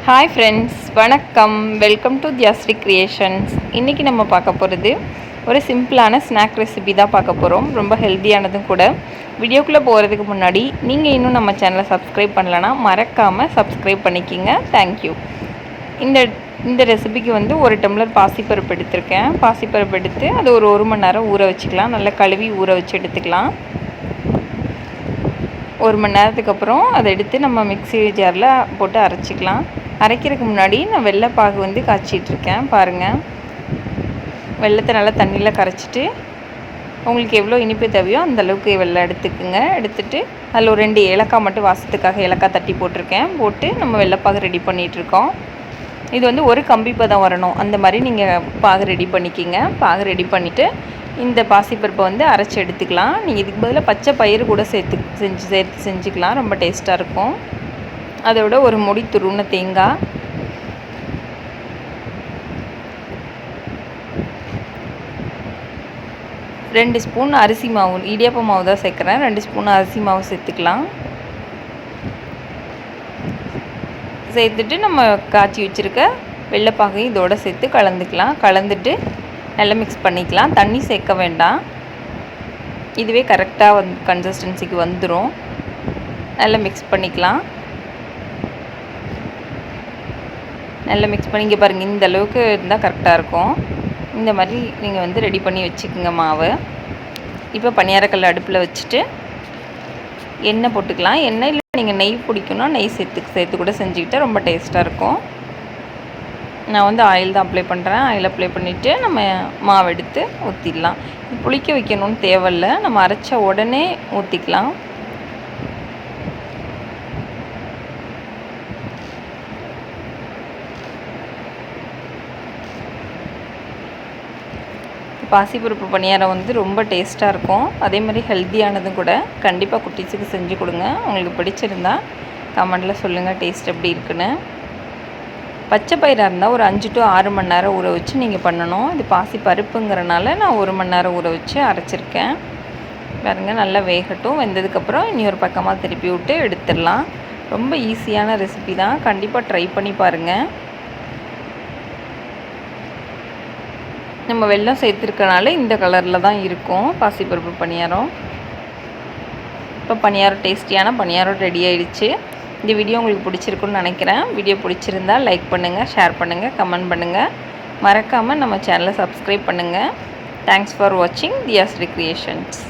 Hi friends, வணக்கம். Welcome to Dhiyasree creations. இன்றைக்கி நம்ம பார்க்க போகிறது ஒரு சிம்பிளான ஸ்நாக் ரெசிபி தான் பார்க்க போகிறோம். ரொம்ப ஹெல்த்தியானதும் கூட. வீடியோக்குள்ளே போகிறதுக்கு முன்னாடி நீங்கள் இன்னும் நம்ம சேனலை சப்ஸ்கிரைப் பண்ணலன்னா மறக்காமல் சப்ஸ்கிரைப் பண்ணிக்கிங்க. தேங்க்யூ. இந்த ரெசிபிக்கு ஒரு டம்ளர் பாசிப்பருப்பு எடுத்திருக்கேன். பாசிப்பருப்பு எடுத்து அது ஒரு மணி நேரம் ஊற வச்சுக்கலாம். நல்லா கழுவி ஊற வச்சு எடுத்துக்கலாம். 1 மணி நேரத்துக்கு அப்புறம் அதை எடுத்து நம்ம மிக்ஸி ஜாரில் போட்டு அரைச்சிக்கலாம். அரைக்கிறதுக்கு முன்னாடி நான் வெள்ளைப்பாகு காய்ச்சிட்ருக்கேன். பாருங்கள், வெள்ளத்தை நல்லா தண்ணியில் கரைச்சிட்டு உங்களுக்கு எவ்வளோ இனிப்பு தேவையோ அந்தளவுக்கு வெள்ளம் எடுத்துக்குங்க. எடுத்துகிட்டு அதில் ஒரு 2 ஏலக்காய் மட்டும் வாசத்துக்காக ஏலக்காய் தட்டி போட்டிருக்கேன். போட்டு நம்ம வெள்ளைப்பாகு ரெடி பண்ணிகிட்ருக்கோம். இது ஒரு கம்பி பதம் வரணும். அந்த மாதிரி நீங்கள் பாகு ரெடி பண்ணிக்கிங்க. பாகு ரெடி பண்ணிவிட்டு இந்த பாசிப்பருப்பை அரைச்சி எடுத்துக்கலாம். நீங்கள் இதுக்கு பதிலாக பச்சை பயிறு கூட சேர்த்து செஞ்சுக்கலாம். ரொம்ப டேஸ்ட்டாக இருக்கும். அதோட ஒரு முடி துருவின தேங்காய், ரெண்டு ஸ்பூன் அரிசி மாவு, இடியாப்ப மாவு தான் சேர்க்குறேன். 2 ஸ்பூன் அரிசி மாவு சேர்த்துக்கலாம். சேர்த்துட்டு நம்ம காய்ச்சி வச்சுருக்க வெள்ளைப்பாகையும் இதோடு சேர்த்து கலந்துக்கலாம். கலந்துட்டு நல்லா மிக்ஸ் பண்ணிக்கலாம். தண்ணி சேர்க்க வேண்டாம். இதுவே கரெக்டாக கன்சிஸ்டன்சிக்கு வந்துடும். நல்லா மிக்ஸ் பண்ணிக்கலாம். நல்லா மிக்ஸ் பண்ணி இங்கே பாருங்கள், இந்த அளவுக்கு இருந்தால் கரெக்டாக இருக்கும். இந்த மாதிரி நீங்கள் ரெடி பண்ணி வச்சுக்கோங்க மாவை. இப்போ பணியாரக்கல் அடுப்பில் வச்சுட்டு எண்ணெய் போட்டுக்கலாம். எண்ணெயில் நீங்கள் நெய் பிடிக்கணும், நெய் சேர்த்து கூட செஞ்சுக்கிட்டால் ரொம்ப டேஸ்ட்டாக இருக்கும். நான் ஆயில் தான் அப்ளை பண்ணுறேன். ஆயில் அப்ளை பண்ணிவிட்டு நம்ம மாவு எடுத்து ஊற்றிடலாம். புளிக்க வைக்கணும்னு தேவையில்லை, நம்ம அரைச்ச உடனே ஊற்றிக்கலாம். பாசிப்பருப்பு பணியாரம் ரொம்ப டேஸ்ட்டாக இருக்கும். அதே மாதிரி ஹெல்த்தியானதும் கூட. கண்டிப்பாக குட்டீஸுக்கு செஞ்சு கொடுங்க. உங்களுக்கு பிடிச்சிருந்தா கமெண்டில் சொல்லுங்கள் டேஸ்ட் எப்படி இருக்குன்னு. பச்சை பயிராக இருந்தால் ஒரு 5 to 6 மணி நேரம் ஊற வச்சு நீங்கள் பண்ணணும். இது பாசி பருப்புங்கிறனால நான் 1 மணி நேரம் ஊற வச்சு அரைச்சிருக்கேன். பாருங்கள், நல்லா வேகட்டும். வெந்ததுக்கப்புறம் இனி ஒரு பக்கமாக திருப்பி விட்டு எடுத்துடலாம். ரொம்ப ஈஸியான ரெசிபி தான். கண்டிப்பாக ட்ரை பண்ணி பாருங்கள். நம்ம வெல்லம் சேர்த்துருக்கனால இந்த கலரில் தான் இருக்கும் பாசிப்பருப்பு பணியாரம். இப்போ பணியாரம், டேஸ்டியான பணியாரம் ரெடி ஆகிடுச்சு. இந்த வீடியோ உங்களுக்கு பிடிச்சிருக்குன்னு நினைக்கிறேன். வீடியோ பிடிச்சிருந்தால் லைக் பண்ணுங்கள், ஷேர் பண்ணுங்கள், கமெண்ட் பண்ணுங்கள். மறக்காமல் நம்ம சேனலை சப்ஸ்கிரைப் பண்ணுங்கள். தேங்க்ஸ் ஃபார் வாட்சிங் தியாஸ்ரீ கிரியேஷன்ஸ்.